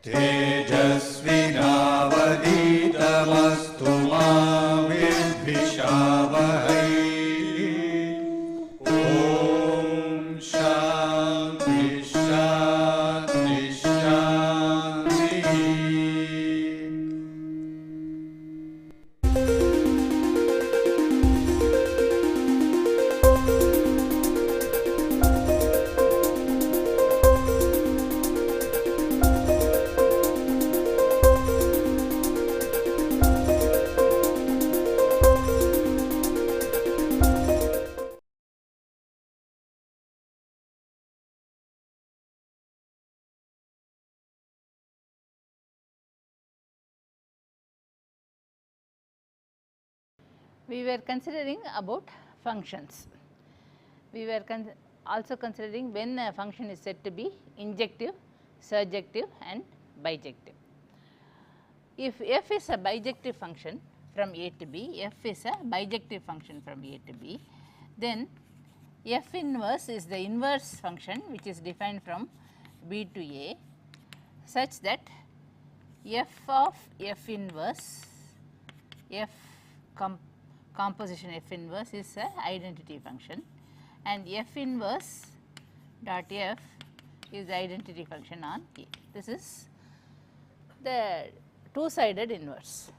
तेजस्विनावधीतमस्तु मा विद्विषावहै। ॐ शान्ति शान्ति शान्तिः। We were considering about functions. We were also considering when a function is said to be injective, surjective and bijective. If f is a bijective function from A to B, f is a bijective function from A to B, then f inverse is the inverse function which is defined from B to A such that f of f inverse, f composition f inverse is a identity function and f inverse dot f is the identity function on A. This is the two-sided inverse,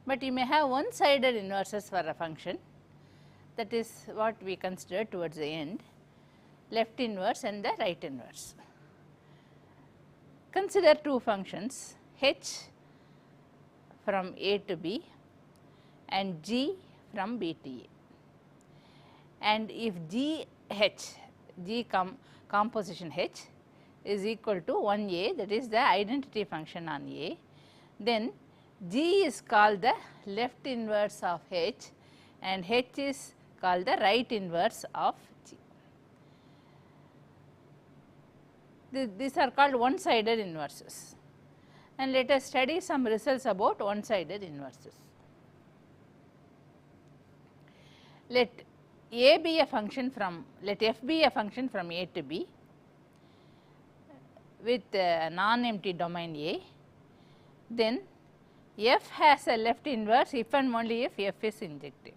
but you may have one-sided inverses for a function. That is what we consider towards the end, left inverse and the right inverse. Consider two functions h from A to B and g from B to A, and if composition h is equal to 1A, that is the identity function on A, then g is called the left inverse of h and h is called the right inverse of g. These are called one-sided inverses, and let us study some results about one-sided inverses. Let A be a function from, let f be a function from A to B with non-empty domain A, then f has a left inverse if and only if f is injective.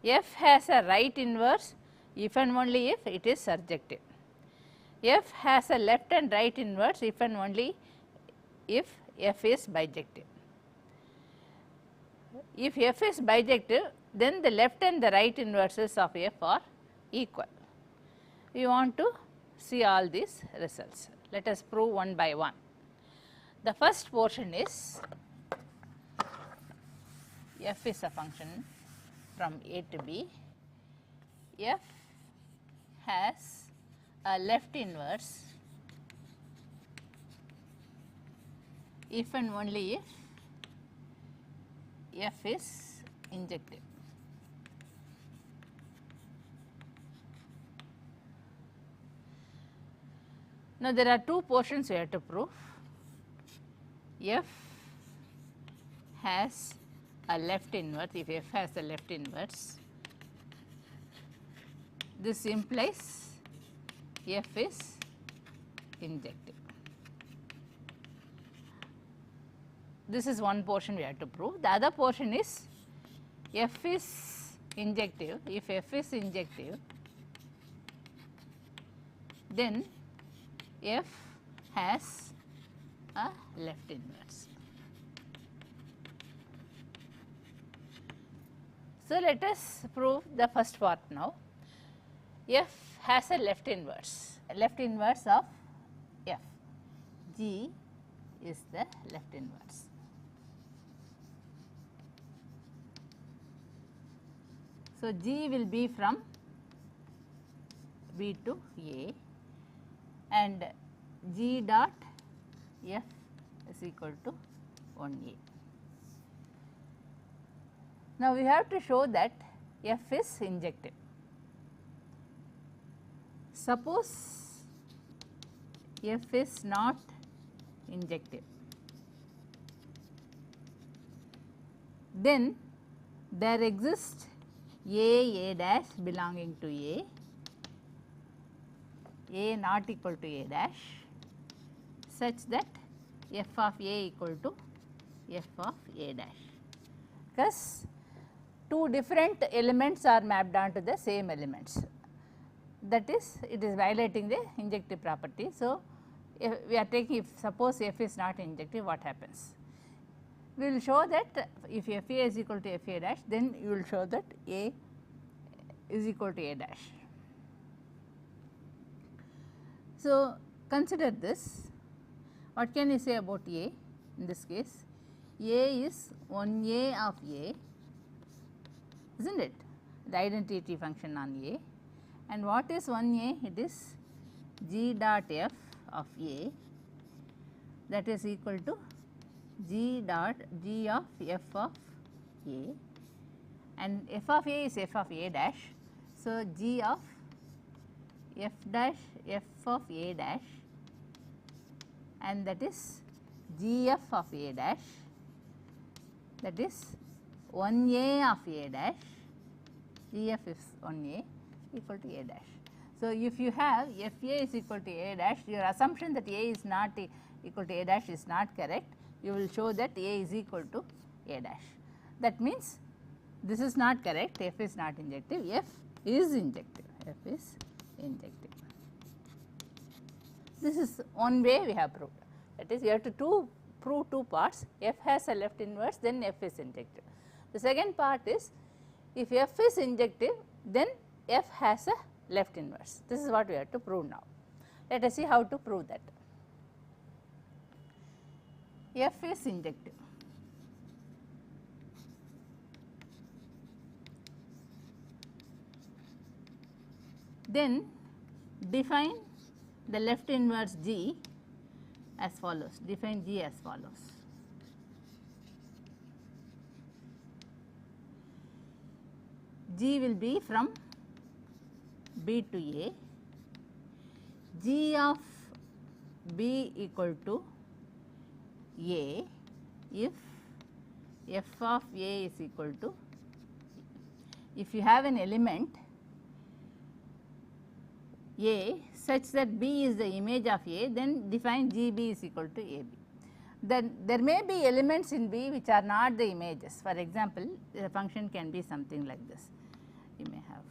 F has a right inverse if and only if it is surjective. F has a left and right inverse if and only if f is bijective. If f is bijective, then the left and the right inverses of f are equal. We want to see all these results. Let us prove one by one. The first portion is f is a function from A to B. F has a left inverse if and only if f is injective. Now, there are two portions we have to prove. F has a left inverse, if f has a left inverse, this implies f is injective. This is one portion we have to prove. The other portion is f is injective. If f is injective, then f has a left inverse. So, let us prove the first part now. F has a left inverse of f. G is the left inverse. So, G will be from B to A and G dot f is equal to 1A. Now, we have to show that f is injective. Suppose f is not injective, then there exists A dash belonging to A not equal to A dash, such that f of a equal to f of a dash, because two different elements are mapped onto the same elements, that is it is violating the injective property. So, if we are taking, if suppose f is not injective, what happens? We will show that if f a is equal to f a dash, then you will show that a is equal to a dash. So, consider this. What can you say about a in this case? A is 1a of a, is not it, the identity function on a, and what is 1a? It is g dot f of a, that is equal to g dot g of f of a, and f of a is f of a dash. So, g of f dash f of a dash, and that is g f of a dash, that is 1a of a dash, g f is 1a equal to a dash. So, if you have f a is equal to a dash, your assumption that a is not equal to a dash is not correct. You will show that a is equal to a dash. That means this is not correct, f is not injective, f is injective, f is injective. This is one way we have proved, that is you have to prove two parts, f has a left inverse, then f is injective. The second part is, if f is injective, then f has a left inverse. This is what we have to prove now. Let us see how to prove that. F is injective. Then define the left inverse G as follows, define G as follows. G will be from B to A, G of B equal to A if f of A is equal to, if you have an element A such that B is the image of A, then define GB is equal to AB. Then there may be elements in B which are not the images. For example, the function can be something like this. You may have,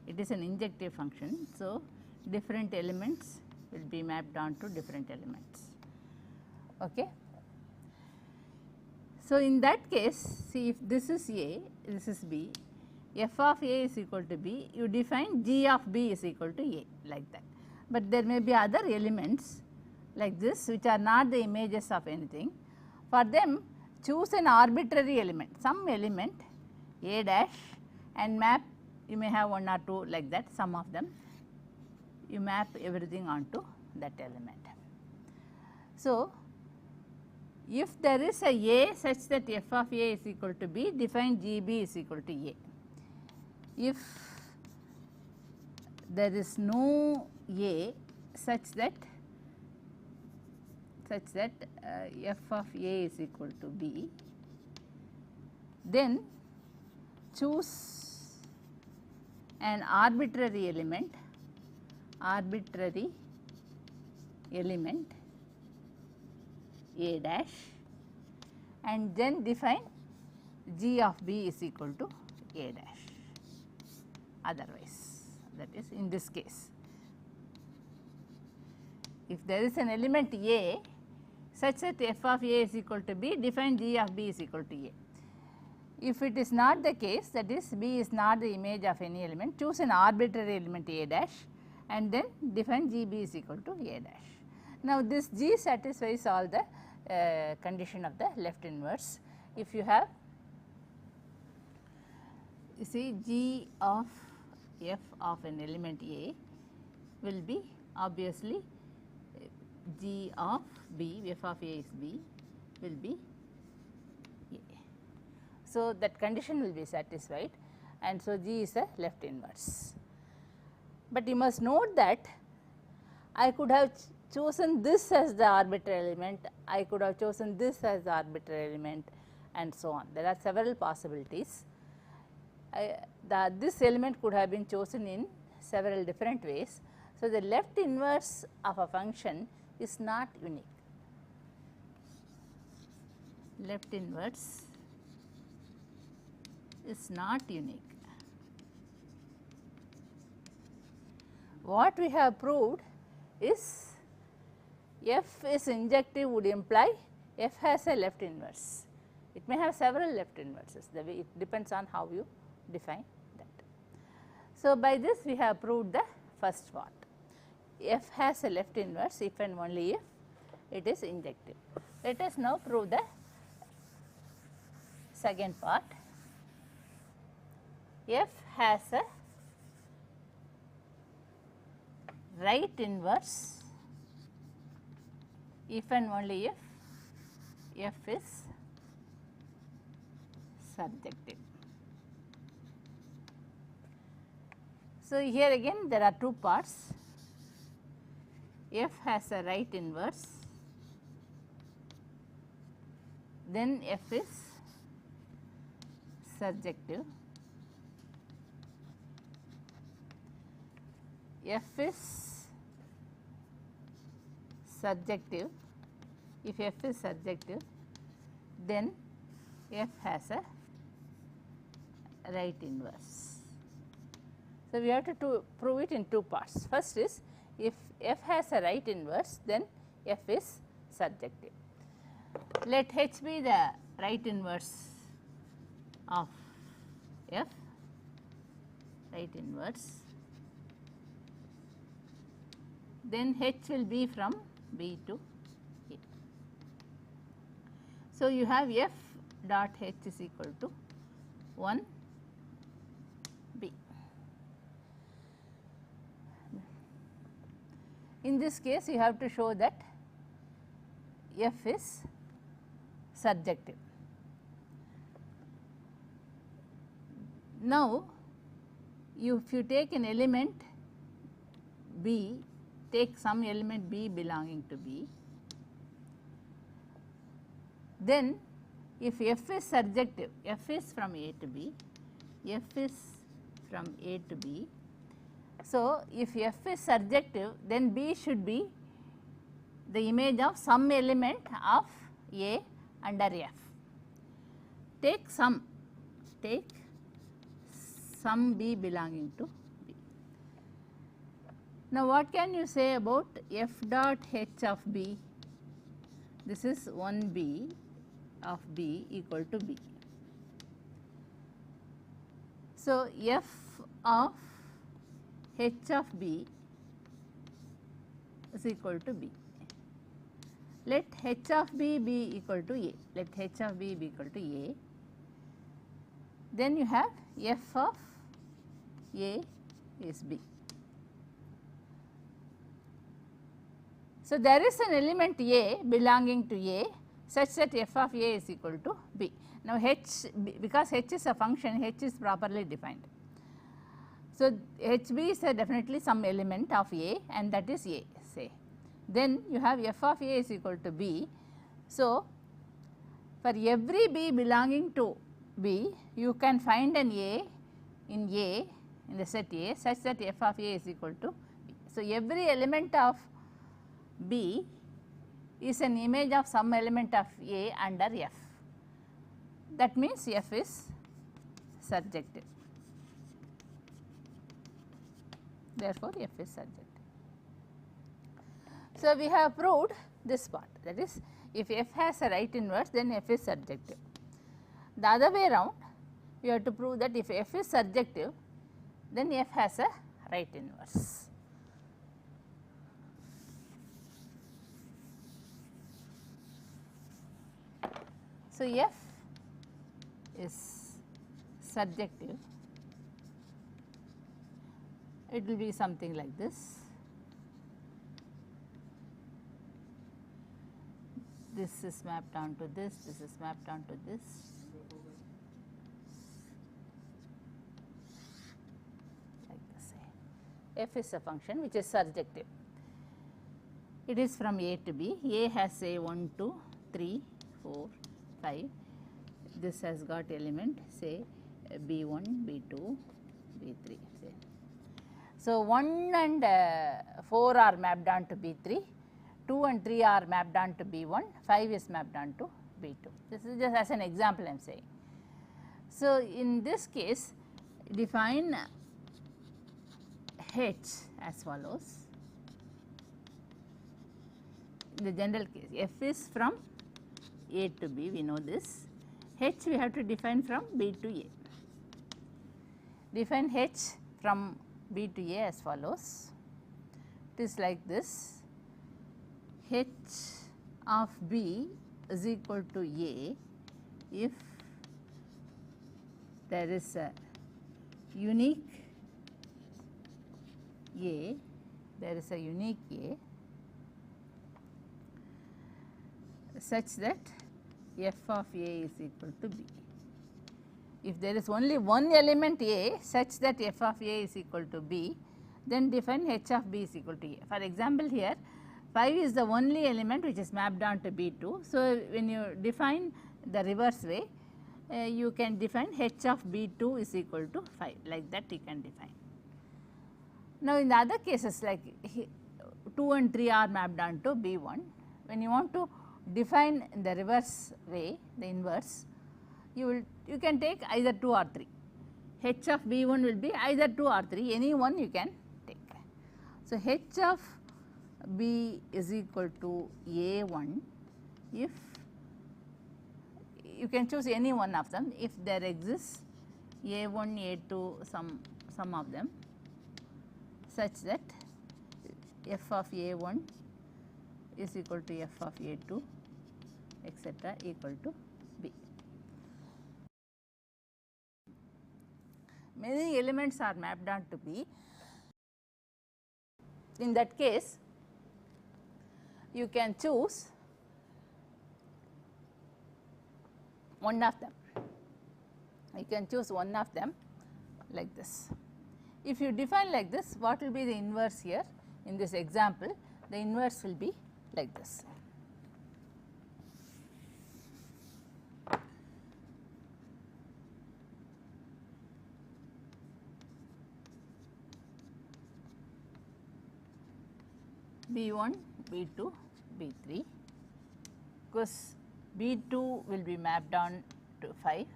it is an injective function. So, different elements will be mapped onto different elements. Okay. So, in that case, see, if this is A, this is B, f of A is equal to B, you define G of B is equal to A, like that. But there may be other elements like this which are not the images of anything. For them, choose an arbitrary element, some element A dash, and map, you may have one or two like that, some of them, you map everything onto that element. So, if there is a such that f of A is equal to B, define GB is equal to A. If there is no A such that f of A is equal to B, then choose an arbitrary element A dash, and then define G of B is equal to A dash. Otherwise, that is in this case, if there is an element A such that f of A is equal to B, define G of B is equal to A. If it is not the case, that is B is not the image of any element, choose an arbitrary element A dash and then define GB is equal to A dash. Now, this G satisfies all the condition of the left inverse. If you have, you see, G of f of an element A will be obviously G of B, f of A is B, will be A. So, that condition will be satisfied, and so G is a left inverse. But you must note that I could have chosen this as the arbitrary element, I could have chosen this as the arbitrary element, and so on. There are several possibilities. This element could have been chosen in several different ways. So, the left inverse of a function is not unique. left inverse is not unique. What we have proved is F is injective would imply F has a left inverse. It may have several left inverses, the way it depends on how you define that. So, by this we have proved the first part. F has a left inverse if and only if it is injective. Let us now prove the second part. F has a right inverse if and only if F is surjective. So, here again there are two parts. F has a right inverse, then F is surjective. F is surjective. If F is surjective, then F has a right inverse. So, we have to prove it in two parts. First is, if F has a right inverse, then F is surjective. Let H be the right inverse of F, right inverse. Then H will be from B to A. So, you have F dot H is equal to 1 B. In this case, you have to show that F is surjective. Now, if you take an element B, take some element B belonging to B, then if F is surjective, F is from A to B, F is from A to B. So, if F is surjective, then B should be the image of some element of A under F. Take some B belonging to B. Now, what can you say about F dot H of B? This is 1 B of B equal to B. So, F of H of B is equal to B. Let H of B be equal to A. Let H of B be equal to A. Then you have F of A is B. So, there is an element A belonging to A such that F of A is equal to B. Now, H, because H is a function, H is properly defined. So, HB is definitely some element of A, and that is A, say. Then you have F of A is equal to B. So, for every B belonging to B, you can find an A in the set A such that F of A is equal to B. So, every element of B is an image of some element of A under F. That means F is surjective. Therefore, F is surjective. So, we have proved this part, that is, if F has a right inverse, then F is surjective. The other way around, we have to prove that if F is surjective, then F has a right inverse. So, F is surjective. It will be something like this. This is mapped onto this is mapped onto this. Like this. F is a function which is surjective. It is from A to B. A has say 1, 2, 3, 4, 5. This has got element say B1, B2, B3. Say. So, 1 and 4 are mapped onto B3, 2 and 3 are mapped onto B1, 5 is mapped onto B2. This is just as an example I am saying. So, in this case define H as follows. In the general case, f is from A to B, we know this. H we have to define from B to A. Define H from B to A as follows. It is like this: H of B is equal to A if there is a unique A, there is a unique A such that f of A is equal to B. If there is only one element A such that f of A is equal to B, then define H of B is equal to A. For example, here 5 is the only element which is mapped on to B2. So, when you define the reverse way, you can define H of B2 is equal to 5, like that you can define. Now, in the other cases like 2 and 3 are mapped on to B1, when you want to define in the reverse way, the inverse, you can take either 2 or 3. H of B1 will be either 2 or 3, any one you can take. So, H of B is equal to A1 if you can choose any one of them, if there exists A1, A2, some of them such that f of A1 is equal to f of A2 etc. equal to B. Many elements are mapped on to B. In that case, you can choose one of them. You can choose one of them like this. If you define like this, what will be the inverse here? In this example, the inverse will be like this. B1, B2, B3, because B2 will be mapped on to 5,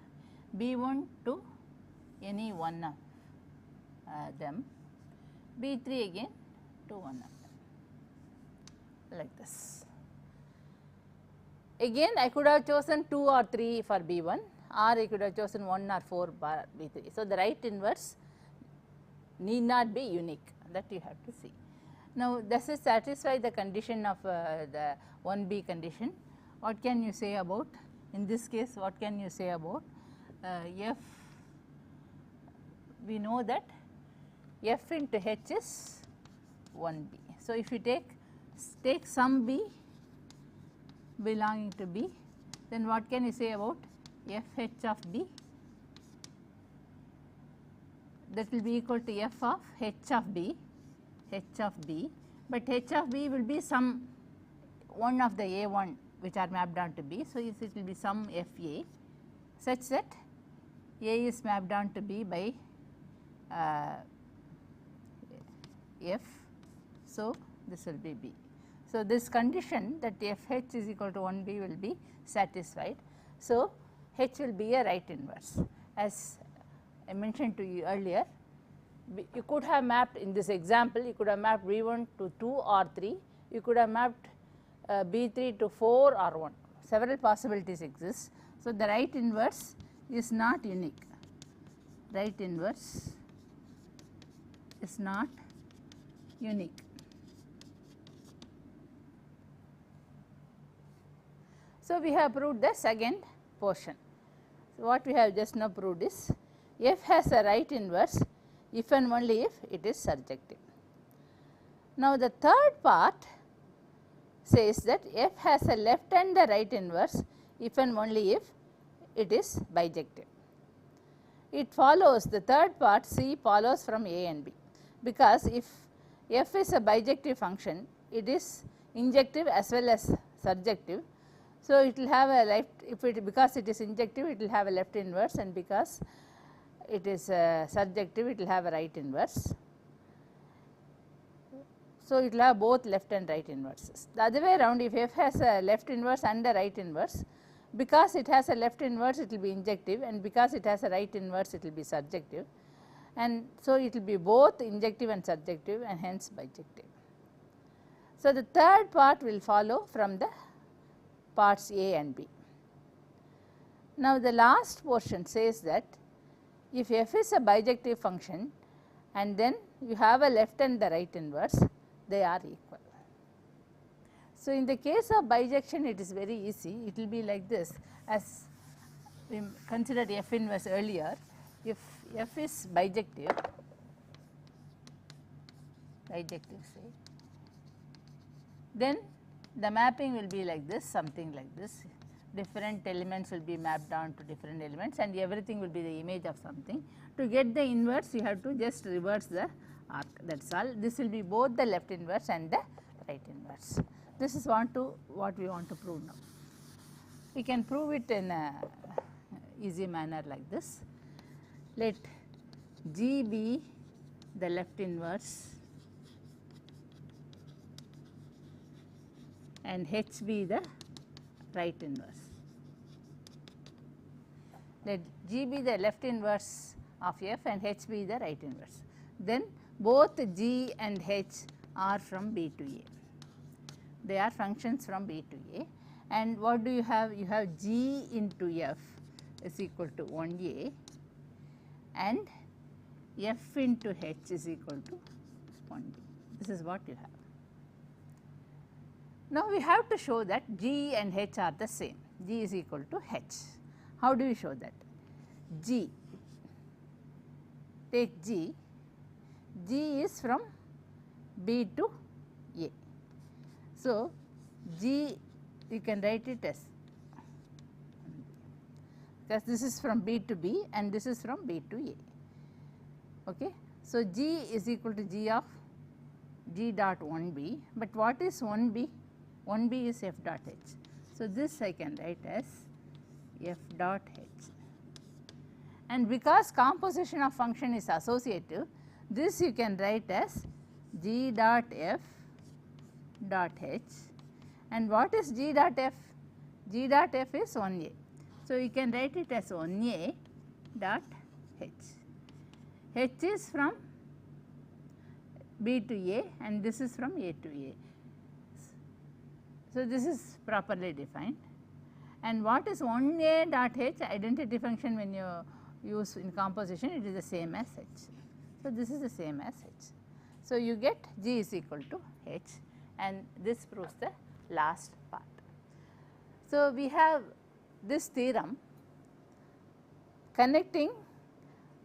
B1 to any one of them, B3 again to one of them, like this. Again I could have chosen 2 or 3 for B1, or I could have chosen 1 or 4 for B3. So, the right inverse need not be unique, that you have to see. Now, does it satisfy the condition of the 1B condition? What can you say about, in this case what can you say about f? We know that f into h is 1B. So, if you take some B belonging to B, then what can you say about f h of B? That will be equal to f of h of B, but h of B will be some one of the A1 which are mapped on to B. So, it will be some f A such that A is mapped on to B by f. So, this will be B. So, this condition that f h is equal to 1B will be satisfied. So, h will be a right inverse. As I mentioned to you earlier, you could have mapped, in this example you could have mapped B1 to 2 or 3, you could have mapped B3 to 4 or 1, several possibilities exist. So, the right inverse is not unique, right inverse is not unique. So, we have proved the second portion. So, what we have just now proved is f has a right inverse if and only if it is surjective. Now, the third part says that f has a left and a right inverse if and only if it is bijective. It follows, the third part C follows from A and B, because if f is a bijective function, it is injective as well as surjective. So, it will have a left, because it is injective it will have a left inverse, and because it is surjective it will have a right inverse. So, it will have both left and right inverses. The other way around, if f has a left inverse and a right inverse, because it has a left inverse it will be injective, and because it has a right inverse it will be surjective, and so it will be both injective and surjective and hence bijective. So, the third part will follow from the parts A and B. Now, the last portion says that if f is a bijective function and then you have a left and the right inverse, they are equal. So, in the case of bijection it is very easy, it will be like this, as we considered f inverse earlier. If f is bijective say, then the mapping will be like this, something like this. Different elements will be mapped down to different elements and everything will be the image of something. To get the inverse you have to just reverse the arc, that is all. This will be both the left inverse and the right inverse. This is what we want to prove now. We can prove it in a easy manner like this. Let G be the left inverse and H be the right inverse. Let G be the left inverse of f and H be the right inverse. Then both G and H are from B to A. They are functions from B to A, and what do you have? You have G into f is equal to 1A and f into H is equal to 1D. This is what you have. Now, we have to show that G and H are the same. G is equal to H. How do we show that? G, take G, G is from B to A. So, G you can write it as, because this is from B to B and this is from B to A. Okay. So, G is equal to G of G dot 1B, but what is 1B? 1B is f dot h. So, this I can write as f dot h, and because composition of function is associative, this you can write as G dot f dot h, and what is G dot f? G dot f is 1A. So, you can write it as 1A dot h. H is from B to A and this is from A to A. So, this is properly defined, and what is 1A dot h? Identity function when you use in composition it is the same as h. So, this is the same as h. So, you get G is equal to h, and this proves the last part. So, we have this theorem connecting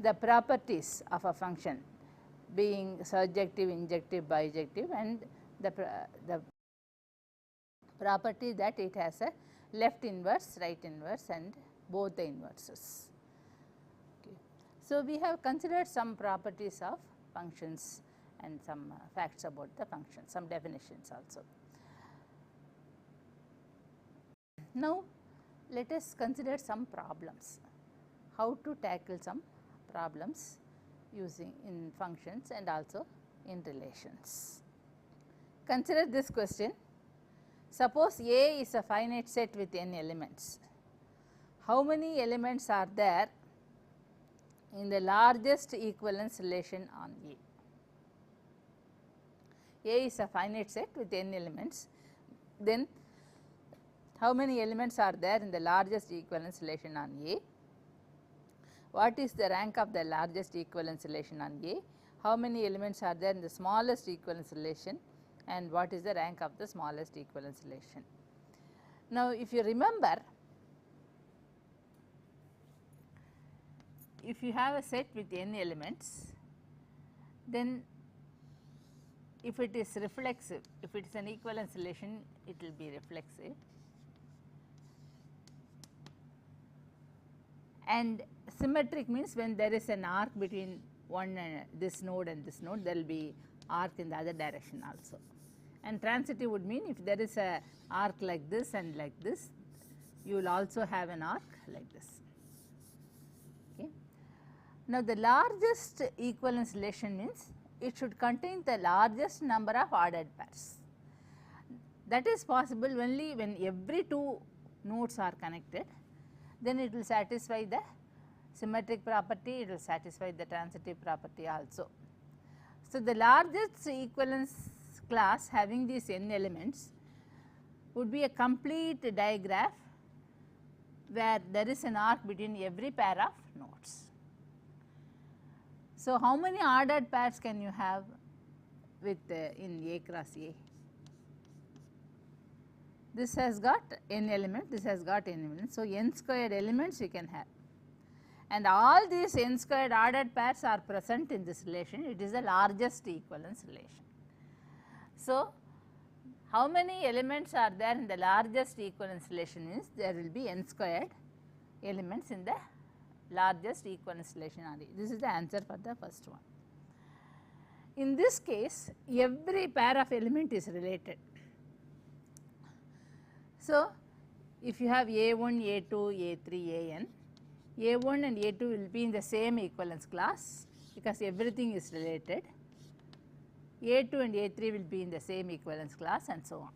the properties of a function being surjective, injective, bijective, and the property that it has a left inverse, right inverse and both the inverses. Okay. So, we have considered some properties of functions and some facts about the function, some definitions also. Now, let us consider some problems, how to tackle some problems using in functions and also in relations. Consider this question. Suppose A is a finite set with n elements. How many elements are there in the largest equivalence relation on A? A is a finite set with n elements. Then how many elements are there in the largest equivalence relation on A? What is the rank of the largest equivalence relation on A? How many elements are there in the smallest equivalence relation? And what is the rank of the smallest equivalence relation? Now, if you remember, if you have a set with n elements, then if it is reflexive, if it is an equivalence relation, it will be reflexive, and symmetric means when there is an arc between one and this node and this node, there will be arc in the other direction also. And transitive would mean if there is a arc like this and like this, you will also have an arc like this. Okay. Now, the largest equivalence relation means it should contain the largest number of ordered pairs. That is possible only when every two nodes are connected, then it will satisfy the symmetric property, it will satisfy the transitive property also. So, the largest equivalence class having these n elements would be a complete digraph where there is an arc between every pair of nodes. So, how many ordered pairs can you have with in A cross A? This has got n elements, this has got n elements. So, n squared elements you can have, and all these n squared ordered pairs are present in this relation. It is the largest equivalence relation. So, how many elements are there in the largest equivalence relation means there will be n squared elements in the largest equivalence relation R. This is the answer for the first one. In this case, every pair of element is related. So, if you have A1, A2, A3, An, A1 and A2 will be in the same equivalence class because everything is related. A2 and A3 will be in the same equivalence class and so on.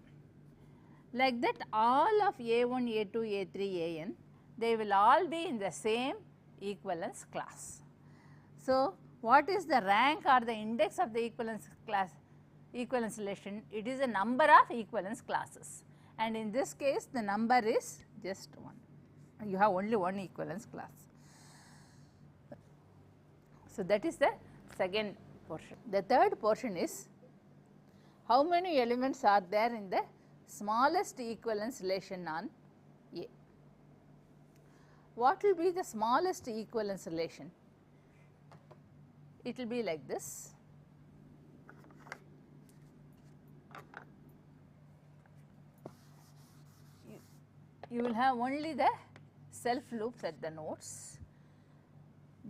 Like that, all of A1, A2, A3, An, they will all be in the same equivalence class. So, what is the rank or the index of the equivalence class, equivalence relation? It is a number of equivalence classes, and in this case the number is just 1. You have only one equivalence class. So, that is the second portion. The third portion is how many elements are there in the smallest equivalence relation on A. What will be the smallest equivalence relation? It will be like this. You will have only the self loops at the nodes.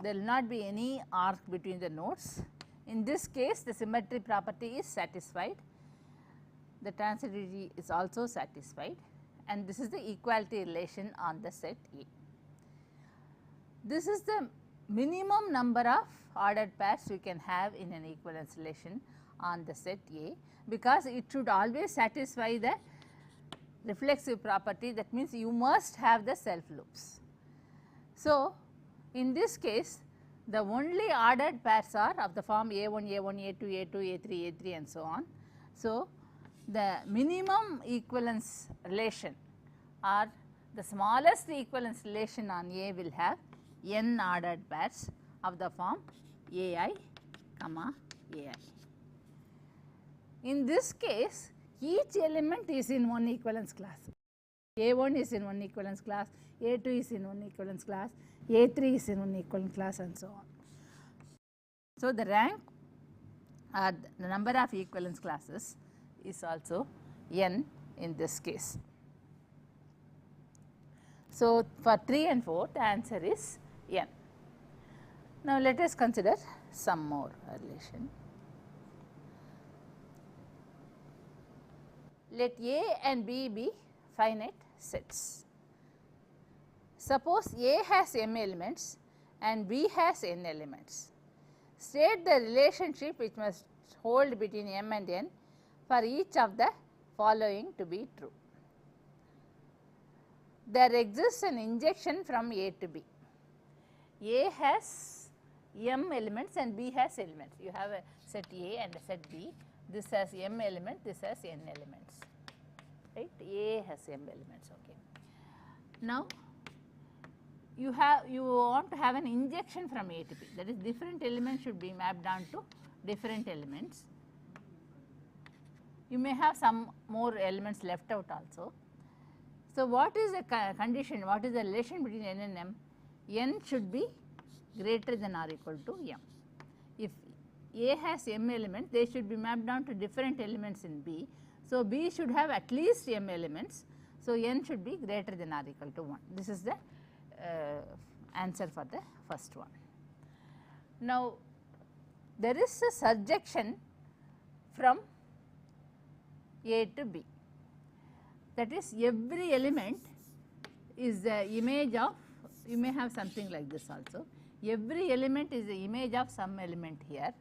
There will not be any arc between the nodes. In this case, the symmetry property is satisfied, the transitivity is also satisfied, and this is the equality relation on the set A. This is the minimum number of ordered pairs we can have in an equivalence relation on the set A, because it should always satisfy the reflexive property. That means you must have the self loops. So, in this case, the only ordered pairs are of the form A1, A1, A2, A2, A3, A3 and so on. So, the minimum equivalence relation or the smallest equivalence relation on A will have n ordered pairs of the form Ai, comma Ai. In this case, each element is in one equivalence class. A1 is in one equivalence class, A2 is in one equivalence class, A3 is in one equivalence class and so on. So, the rank or the number of equivalence classes is also n in this case. So, for 3 and 4 the answer is n. Now, let us consider some more relation. Let A and B be finite sets. Suppose A has m elements and B has n elements. State the relationship which must hold between m and n for each of the following to be true. There exists an injection from A to B. A has m elements and B has elements. You have a set A and a set B. This has m element, this has n elements, right? A has m elements. Okay. Now, you want to have an injection from A to B, that is different elements should be mapped onto different elements. You may have some more elements left out also. So, what is the condition, what is the relation between n and m? N should be greater than or equal to m. If A has m elements, they should be mapped down to different elements in B. So, B should have at least m elements. So, n should be greater than or equal to 1. This is the answer for the first one. Now, there is a surjection from A to B, that is every element is the image of, you may have something like this also, every element is the image of some element here.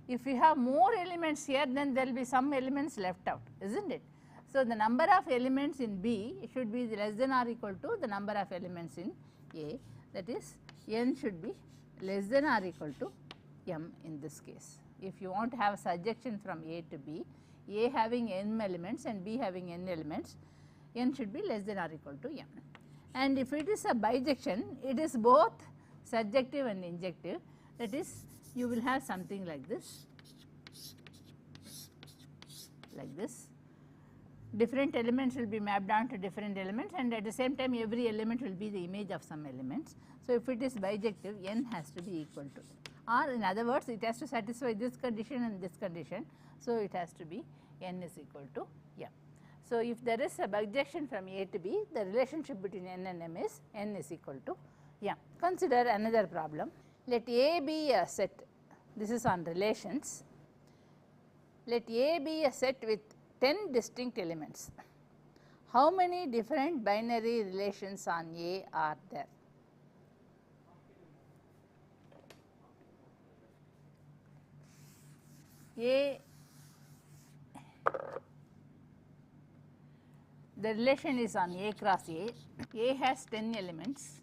If you have more elements here, then there will be some elements left out, isn't it? So, the number of elements in B should be less than or equal to the number of elements in A, that is n should be less than or equal to m in this case. If you want to have a surjection from A to B, A having n elements and B having n elements, n should be less than or equal to m. And if it is a bijection, it is both surjective and injective, that is you will have something like this, different elements will be mapped down to different elements, and at the same time every element will be the image of some elements. So, if it is bijective, n has to be equal to, or in other words it has to satisfy this condition and this condition. So, it has to be n is equal to m. So, if there is a bijection from A to B, the relationship between n and m is n is equal to m. Consider another problem. Let A be a set, this is on relations. Let A be a set with 10 distinct elements. How many different binary relations on A are there? A, the relation is on A cross A. A has 10 elements.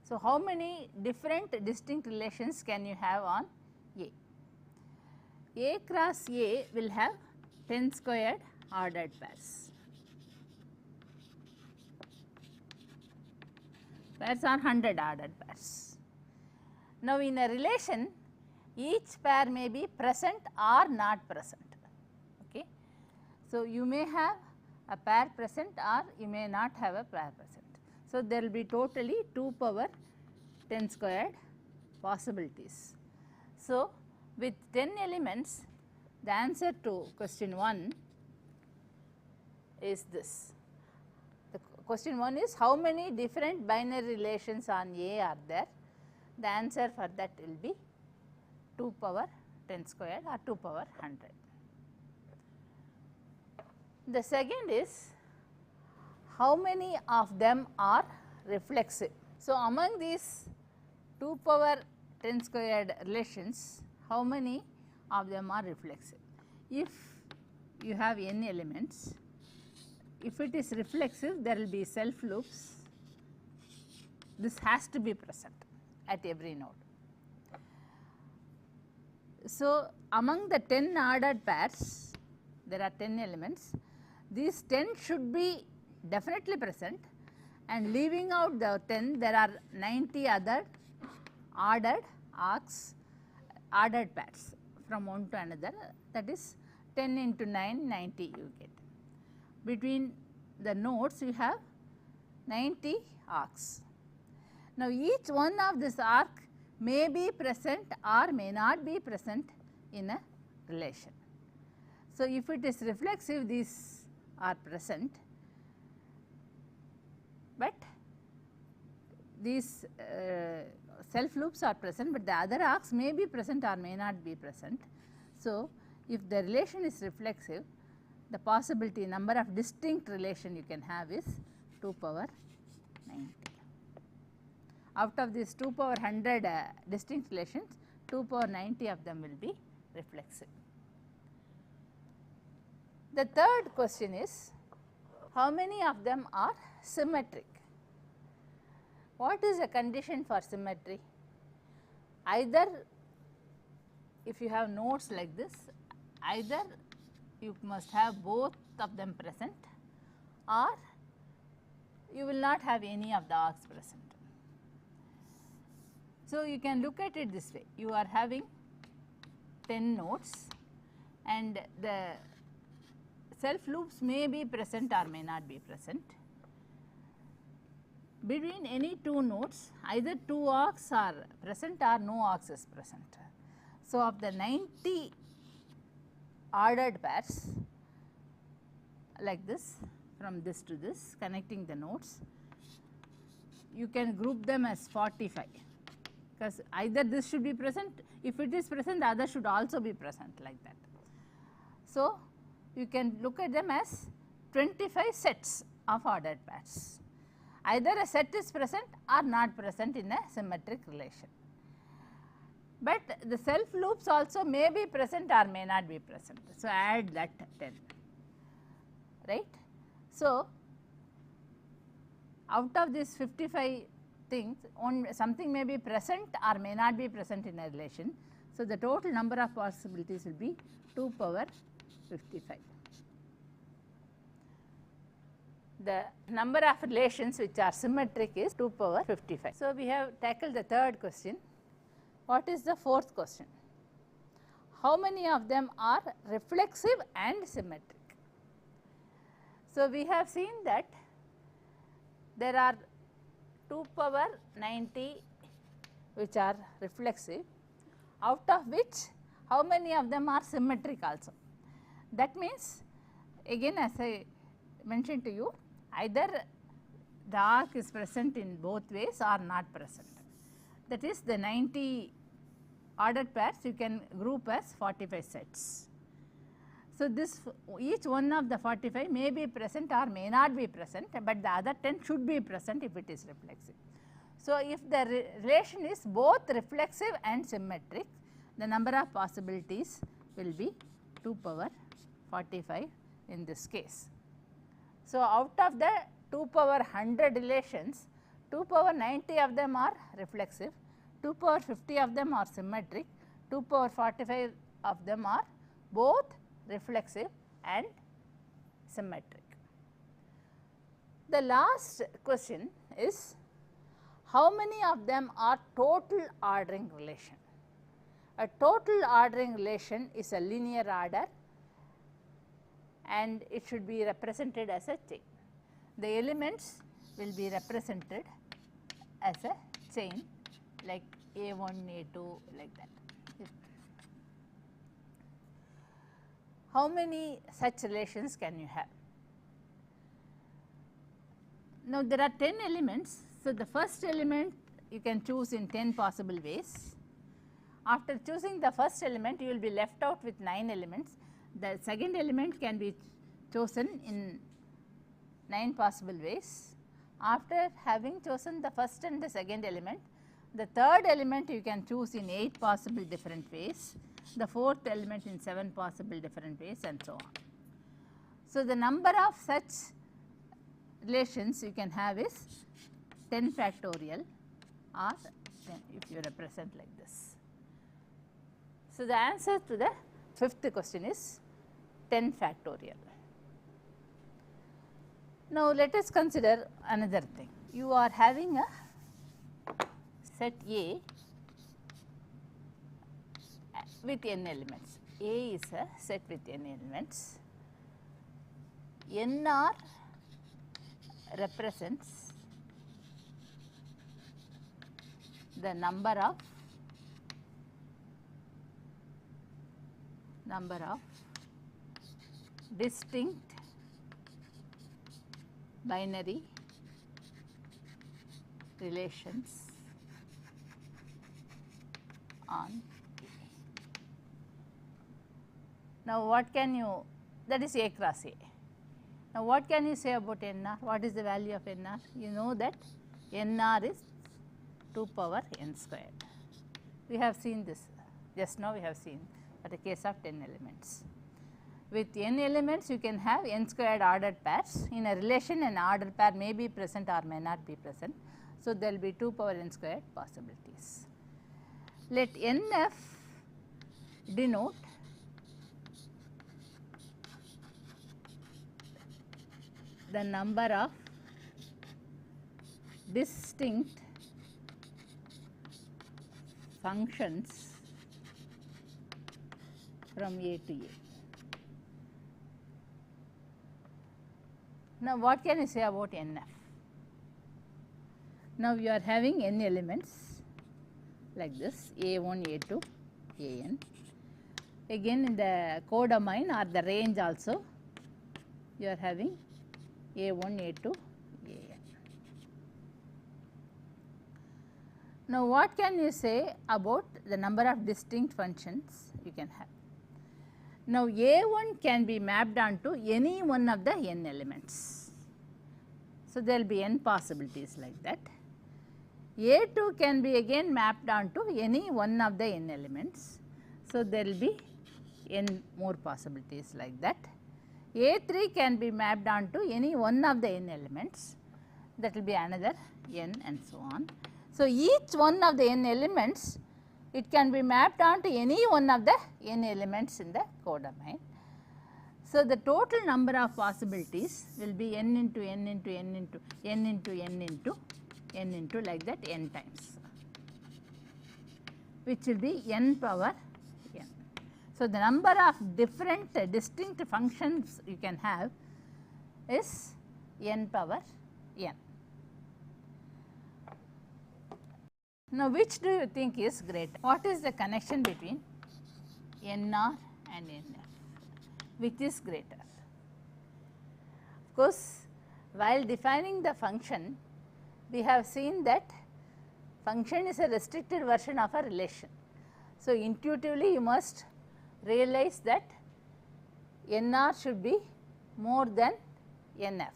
So, how many different distinct relations can you have on A? A cross A will have 10 squared ordered pairs. Pairs are 100 ordered pairs. Now, in a relation, each pair may be present or not present. Okay. So, you may have a pair present or you may not have a pair present. So, there will be totally 2 power 10 squared possibilities. So, with 10 elements, the answer to question 1 is this. The question 1 is how many different binary relations on A are there? The answer for that will be 2 power 10 squared or 2 power 100. The second is how many of them are reflexive. So, among these 2 power 10 squared relations, how many of them are reflexive? If you have n elements, if it is reflexive, there will be self loops. This has to be present at every node. So, among the 10 ordered pairs, there are 10 elements. These 10 should be definitely present, and leaving out the 10, there are 90 other ordered arcs, ordered pairs from one to another, that is 10 into 9, 90 you get. Between the nodes you have 90 arcs. Now, each one of this arc may be present or may not be present in a relation. So, if it is reflexive, these are present, but these self loops are present, but the other arcs may be present or may not be present. So, if the relation is reflexive, the possibility number of distinct relation you can have is 2 power 90. Out of these 2 power 100 distinct relations, 2 power 90 of them will be reflexive. The third question is how many of them are symmetric? What is a condition for symmetry? Either if you have nodes like this, either you must have both of them present, or you will not have any of the arcs present. So, you can look at it this way, you are having 10 nodes and the self loops may be present or may not be present. Between any two nodes, either 2 arcs are present or no arcs is present. So, of the 90 ordered pairs like this, from this to this connecting the nodes, you can group them as 45, because either this should be present, if it is present the other should also be present like that. So, you can look at them as 25 sets of ordered pairs. Either a set is present or not present in a symmetric relation. But the self loops also may be present or may not be present. So, add that 10. right. So, out of these 55 things, something may be present or may not be present in a relation. So, the total number of possibilities will be 2 power 55. The number of relations which are symmetric is 2 power 55. So, we have tackled the third question. What is the fourth question? How many of them are reflexive and symmetric? So, we have seen that there are 2 power 90 which are reflexive, out of which how many of them are symmetric also. That means, again as I mentioned to you, either the arc is present in both ways or not present. That is, the 90 ordered pairs you can group as 45 sets. So, this each one of the 45 may be present or may not be present, but the other 10 should be present if it is reflexive. So, if the relation is both reflexive and symmetric, the number of possibilities will be 2 power 45 in this case. So, out of the 2 power 100 relations, 2 power 90 of them are reflexive, 2 power 50 of them are symmetric, 2 power 45 of them are both reflexive and symmetric. The last question is, how many of them are total ordering relation? A total ordering relation is a linear order and it should be represented as a chain. The elements will be represented as a chain like A1, A2 like that. How many such relations can you have? Now, there are 10 elements. So, the first element you can choose in 10 possible ways. After choosing the first element, you will be left out with 9 elements. The second element can be chosen in 9 possible ways. After having chosen the first and the second element, the third element you can choose in 8 possible different ways, the fourth element in 7 possible different ways, and so on. So, the number of such relations you can have is 10 factorial or 10 if you represent like this. So, the answer to the fifth question is 10 factorial. Now, let us consider another thing. You are having a set A with n elements. A is a set with n elements. NR represents the number of distinct binary relations on A. Now, what can you, that is A cross A. Now, what can you say about NR? What is the value of NR? You know that NR is 2 power n squared. We have seen this, just now we have seen for the case of 10 elements. With n elements, you can have n squared ordered pairs. In a relation, an ordered pair may be present or may not be present. So, there will be 2 power n squared possibilities. Let NF denote the number of distinct functions from A to A. Now, what can you say about NF? Now, you are having n elements like this A1, A2, AN. Again, in the codomain or the range also, you are having A1, A2, AN. Now, what can you say about the number of distinct functions you can have? Now, A1 can be mapped onto any one of the n elements. So, there will be n possibilities like that. A2 can be again mapped onto any one of the n elements. So, there will be n more possibilities like that. A3 can be mapped onto any one of the n elements, that will be another n and so on. So, each one of the n elements, it can be mapped onto any one of the n elements in the codomain. So, the total number of possibilities will be n into n into n into n into n into n into like that n times, which will be n power n. So, the number of different distinct functions you can have is n power n. Now, which do you think is greater? What is the connection between NR and NF? Which is greater? Of course, while defining the function, we have seen that function is a restricted version of a relation. So, intuitively you must realize that NR should be more than NF.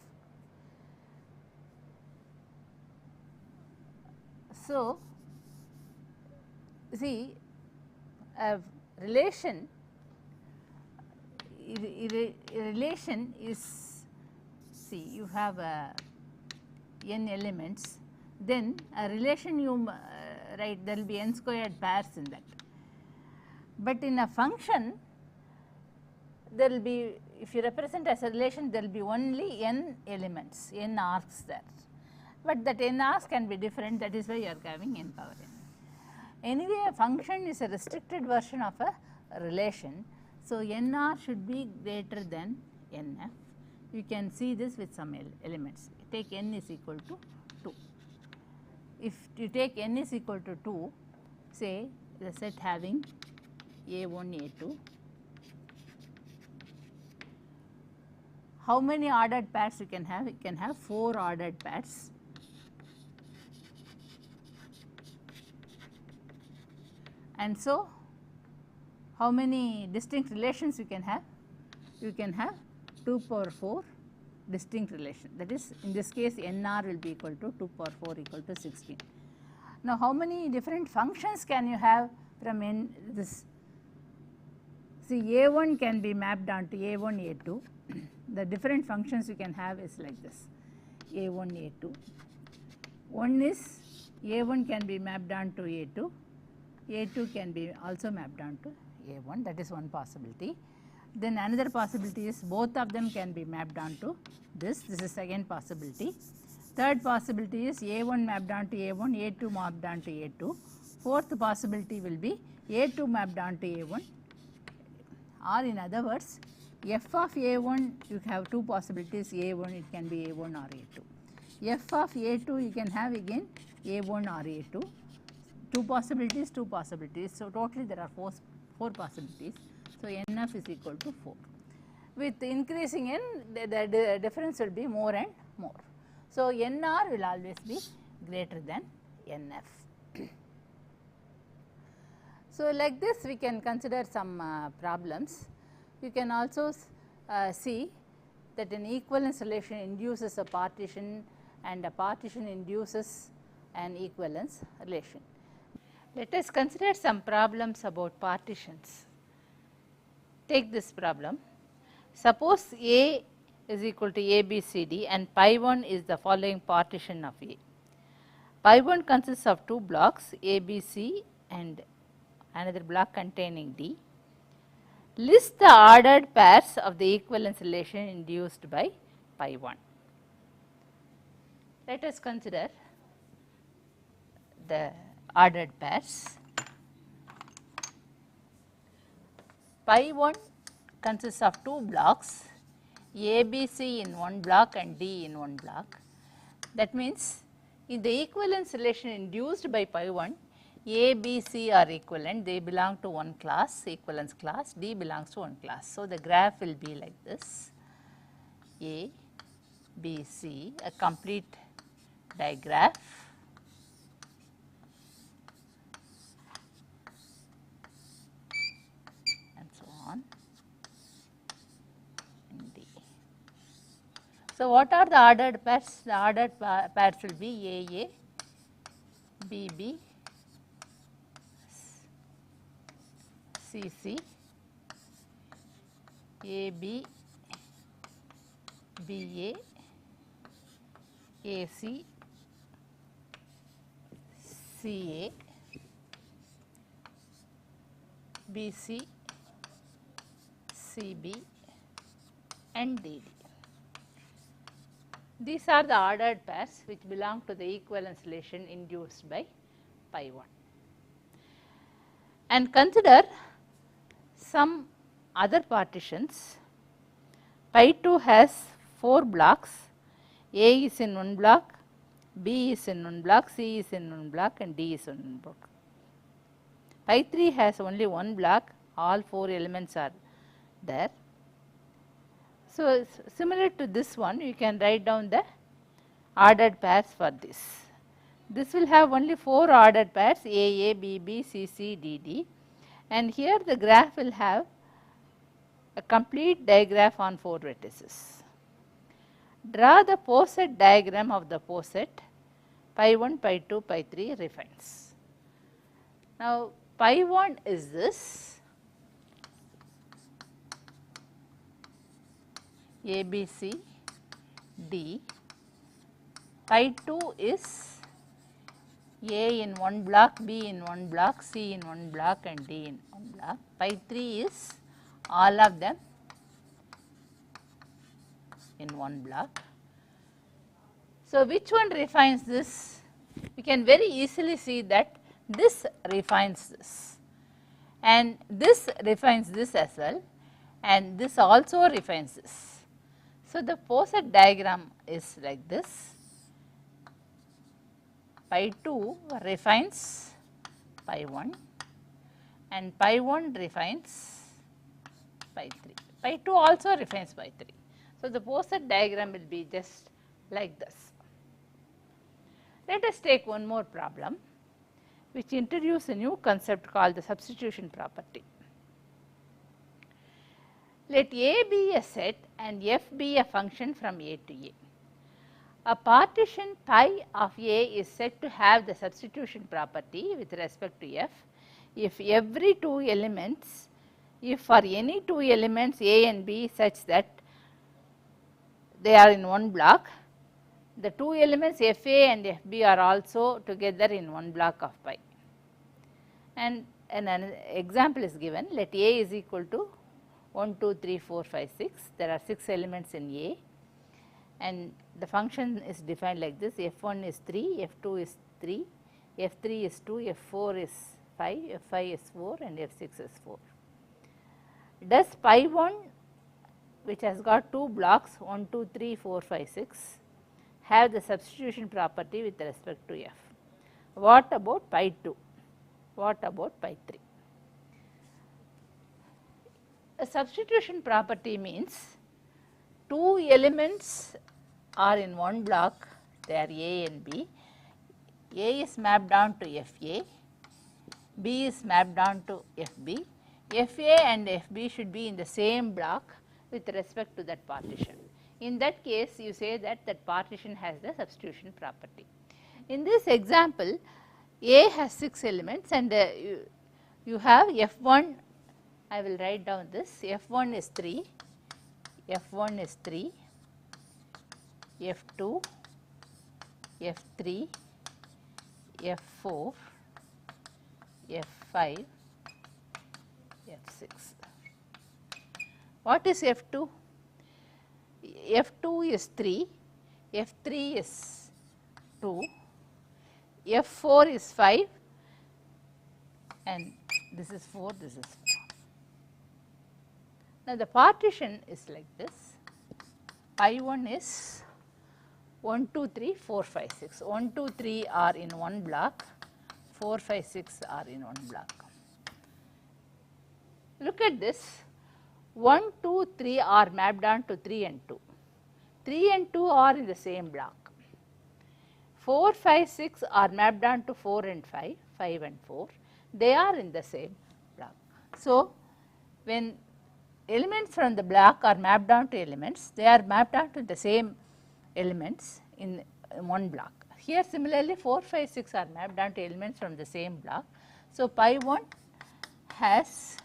So, see, a relation is, see, you have n elements, then a relation you write, there will be n squared pairs in that. But in a function, there will be, if you represent as a relation, there will be only n elements, n arcs there. But that n arcs can be different, that is why you are having n power n. Anyway, a function is a restricted version of a relation. So, NR should be greater than NF. You can see this with some elements. Take n is equal to 2. If you take n is equal to 2, say the set having A1, A2, how many ordered pairs you can have? You can have 4 ordered pairs. And so, how many distinct relations you can have? You can have 2 power 4 distinct relations. That is, in this case, NR will be equal to 2 power 4 equal to 16. Now, how many different functions can you have from n this? See, A1 can be mapped onto A1, A2. The different functions you can have is like this, A1, A2. One is A1 can be mapped onto A2. A2 can be also mapped onto A1, that is one possibility. Then another possibility is both of them can be mapped onto this is second possibility. Third possibility is A1 mapped onto A1, A2 mapped onto A2. Fourth possibility will be A2 mapped onto A1, or in other words, f of A1 you have 2 possibilities, A1 it can be A1 or A2. F of A2 you can have again A1 or A2. 2 possibilities, 2 possibilities. So, totally there are 4 possibilities. So, NF is equal to 4. With increasing n, the difference will be more and more. So, NR will always be greater than NF. So, like this we can consider some problems. You can also see that an equivalence relation induces a partition and a partition induces an equivalence relation. Let us consider some problems about partitions. Take this problem. Suppose A is equal to ABCD and pi 1 is the following partition of A. Pi 1 consists of 2 blocks ABC and another block containing D. List the ordered pairs of the equivalence relation induced by pi 1. Let us consider the ordered pairs. Pi 1 consists of 2 blocks, ABC in one block and D in one block. That means, in the equivalence relation induced by pi 1, A, B, C are equivalent, they belong to one class, equivalence class, D belongs to one class. So, the graph will be like this, A, B, C, a complete digraph. So, what are the ordered pairs? The ordered pairs will be AA, BB, CC, AB, BA, AC, CA, BC, CB and DD. These are the ordered pairs which belong to the equivalence relation induced by pi 1. And consider some other partitions. Pi 2 has 4 blocks, A is in one block, B is in one block, C is in one block and D is in one block. Pi 3 has only one block, all 4 elements are there. So, similar to this one, you can write down the ordered pairs for this. This will have only 4 ordered pairs AA, BB, CC, DD, and here the graph will have a complete digraph on 4 vertices. Draw the poset diagram of the poset pi 1, pi 2, pi 3 refines. Now, pi 1 is this. A, B, C, D. Pi 2 is A in one block, B in one block, C in one block and D in one block. Pi 3 is all of them in one block. So, which one refines this? We can very easily see that this refines this and this refines this as well and this also refines this. So, the poset diagram is like this. Pi 2 refines pi 1 and pi 1 refines pi 3. Pi 2 also refines pi 3. So, the poset diagram will be just like this. Let us take one more problem which introduces a new concept called the substitution property. Let A be a set and F be a function from A to A. A partition pi of A is said to have the substitution property with respect to F if every 2 elements, if for any 2 elements A and B such that they are in one block, the 2 elements FA and FB are also together in one block of pi. And an example is given. Let A is equal to 1, 2, 3, 4, 5, 6. There are 6 elements in A and the function is defined like this. F1 is 3, F2 is 3, F3 is 2, F4 is 5, F5 is 4 and F6 is 4. Does pi 1 which has got 2 blocks 1, 2, 3, 4, 5, 6 have the substitution property with respect to F? What about pi 2? What about pi 3? A substitution property means 2 elements are in one block, they are A and B. A is mapped down to FA, B is mapped down to FB. FA and FB should be in the same block with respect to that partition. In that case, you say that that partition has the substitution property. In this example, A has 6 elements and you have F1, I will write down this, F1 is 3, F1 is 3, F2, F3, F4, F5, F6. What is F2? F2 is 3, F3 is 2, F4 is 5 and this is 4, this is 4. Now, the partition is like this. Pi 1 is 1, 2, 3, 4, 5, 6. 1, 2, 3 are in one block, 4, 5, 6 are in one block. Look at this. 1, 2, 3 are mapped on to 3 and 2. 3 and 2 are in the same block. 4, 5, 6 are mapped on to 4 and 5, 5 and 4. They are in the same block. So, when elements from the block are mapped on to elements, they are mapped on to the same elements in one block. Here similarly 4, 5, 6 are mapped on to elements from the same block. So, pi 1 has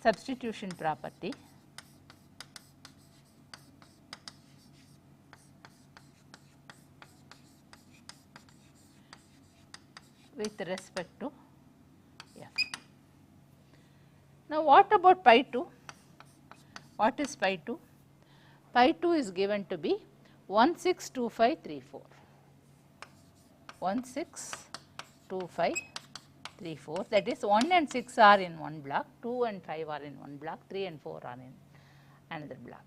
substitution property with respect to f. Now, what about pi 2? What is pi 2? Pi 2 is given to be 162534. 162534, that is 1 and 6 are in one block, 2 and 5 are in one block, 3 and 4 are in another block.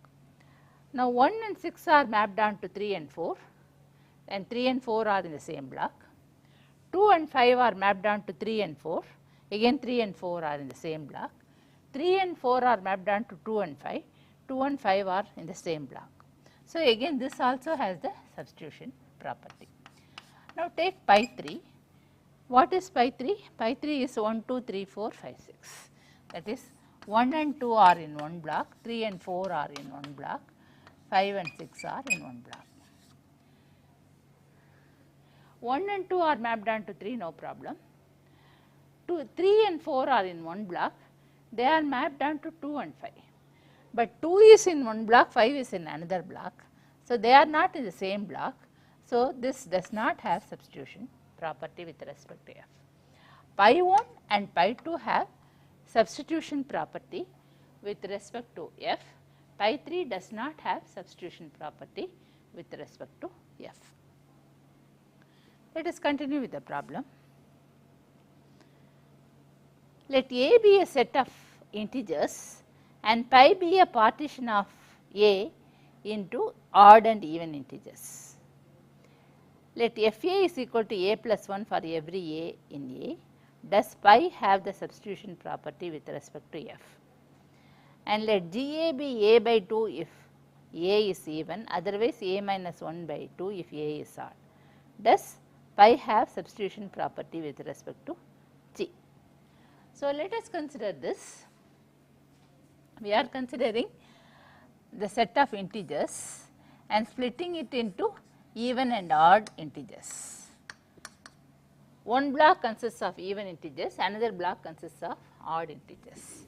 Now, 1 and 6 are mapped on to 3 and 4, and 3 and 4 are in the same block. 2 and 5 are mapped on to 3 and 4, again 3 and 4 are in the same block. 3 and 4 are mapped on to 2 and 5, 2 and 5 are in the same block. So, again this also has the substitution property. Now, take pi 3. What is pi 3? Pi 3 is 1, 2, 3, 4, 5, 6. That is 1 and 2 are in one block, 3 and 4 are in one block, 5 and 6 are in one block. 1 and 2 are mapped on to 3, no problem. 3 and 4 are in one block, they are mapped on to 2 and 5. But 2 is in one block, 5 is in another block. So, they are not in the same block. So, this does not have substitution property with respect to f. Pi 1 and pi 2 have substitution property with respect to f. Pi 3 does not have substitution property with respect to f. Let us continue with the problem. Let A be a set of integers and pi be a partition of A into odd and even integers. Let f A is equal to A plus 1 for every A in A. Does pi have the substitution property with respect to f? And let G A be A by 2 if A is even, otherwise A minus 1 by 2 if A is odd. Does pi have substitution property with respect to G? So, let us consider this. We are considering the set of integers and splitting it into even and odd integers. One block consists of even integers, another block consists of odd integers,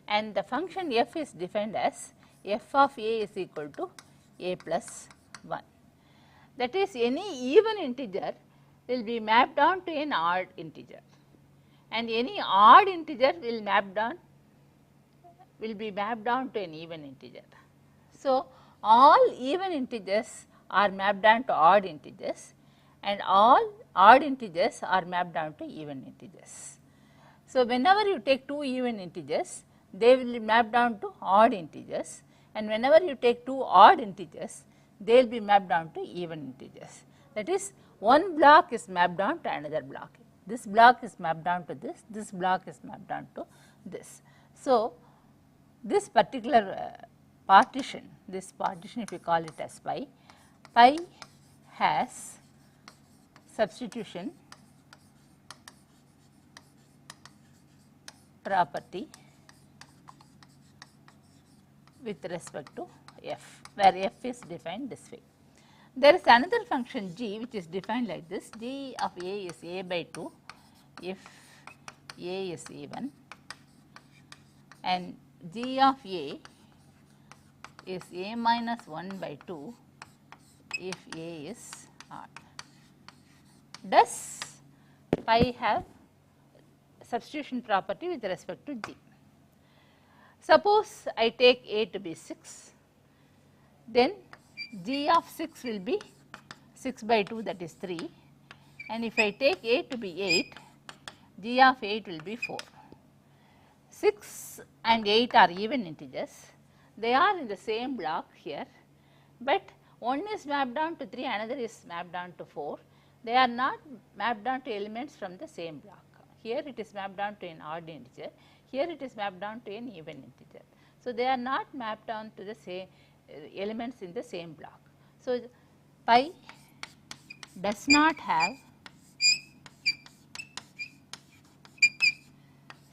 and the function f is defined as f of A is equal to A plus 1. That is, any even integer will be mapped on to an odd integer, and any odd integer will be mapped on to an even integer. So, all even integers are mapped on to odd integers, and all odd integers are mapped on to even integers. So, whenever you take two even integers, they will be mapped on to odd integers, and whenever you take two odd integers, they will be mapped on to even integers. That is, one block is mapped on to another block. This block is mapped on to this block is mapped on to this. So, this particular partition, if you call it as pi, pi has substitution property with respect to f, where f is defined this way. There is another function g which is defined like this: g of A is A by 2 if A is even, and g of A is A minus 1 by 2 if A is odd. Does pi have substitution property with respect to g? Suppose I take A to be 6, then g of 6 will be 6 by 2, that is 3, and if I take A to be 8, g of 8 will be 4. 6 and 8 are even integers, they are in the same block here, but one is mapped on to 3, another is mapped on to 4. They are not mapped on to elements from the same block. Here it is mapped on to an odd integer, here it is mapped on to an even integer. So, they are not mapped on to the same elements in the same block. So, pi does not have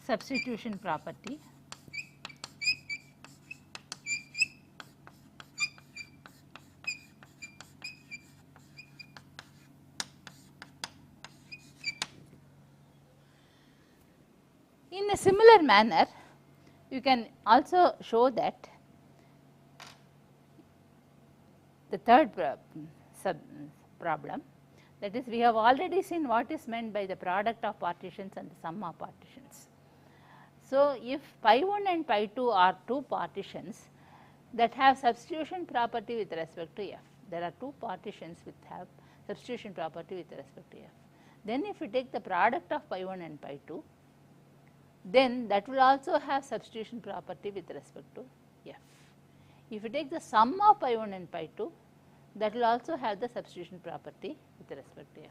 substitution property in a similar manner. You can also show that the third problem, That is, we have already seen what is meant by the product of partitions and the sum of partitions. So, if pi 1 and pi 2 are two partitions that have substitution property with respect to f, there are two partitions which have substitution property with respect to f. Then if we take the product of pi 1 and pi 2, then that will also have substitution property with respect to f. If you take the sum of pi 1 and pi 2, that will also have the substitution property with respect to f.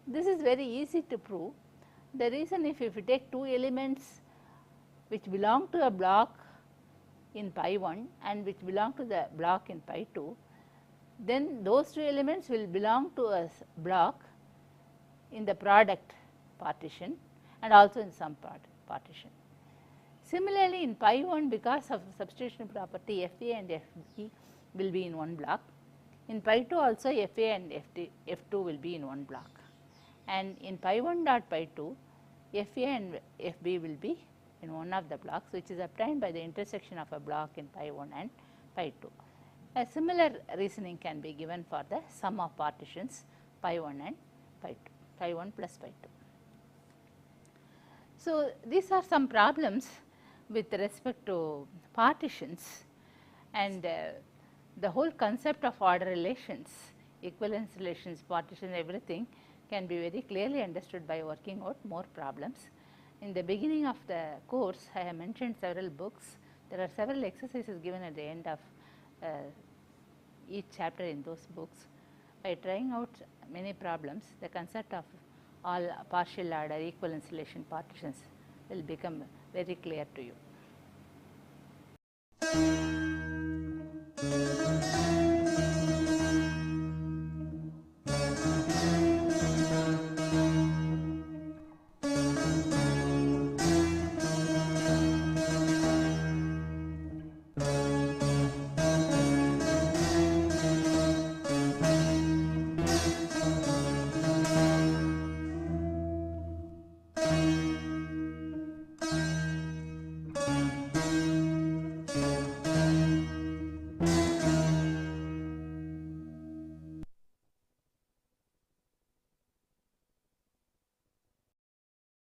This is very easy to prove. The reason, if you take two elements which belong to a block in pi 1 and which belong to the block in pi 2, then those two elements will belong to a block in the product partition and also in sum partition. Similarly, in pi 1, because of substitution property, FA and FB will be in one block. In pi 2 also FA and F2 will be in one block, and in pi 1 dot pi 2 FA and FB will be in one of the blocks, which is obtained by the intersection of a block in pi 1 and pi 2. A similar reasoning can be given for the sum of partitions pi 1 and pi 2, pi 1 plus pi 2. So, these are some problems with respect to partitions, and the whole concept of order relations, equivalence relations, partition, everything can be very clearly understood by working out more problems. In the beginning of the course, I have mentioned several books. There are several exercises given at the end of each chapter in those books. By trying out many problems, the concept of all partial order, equivalence relation, partitions will become very clear to you.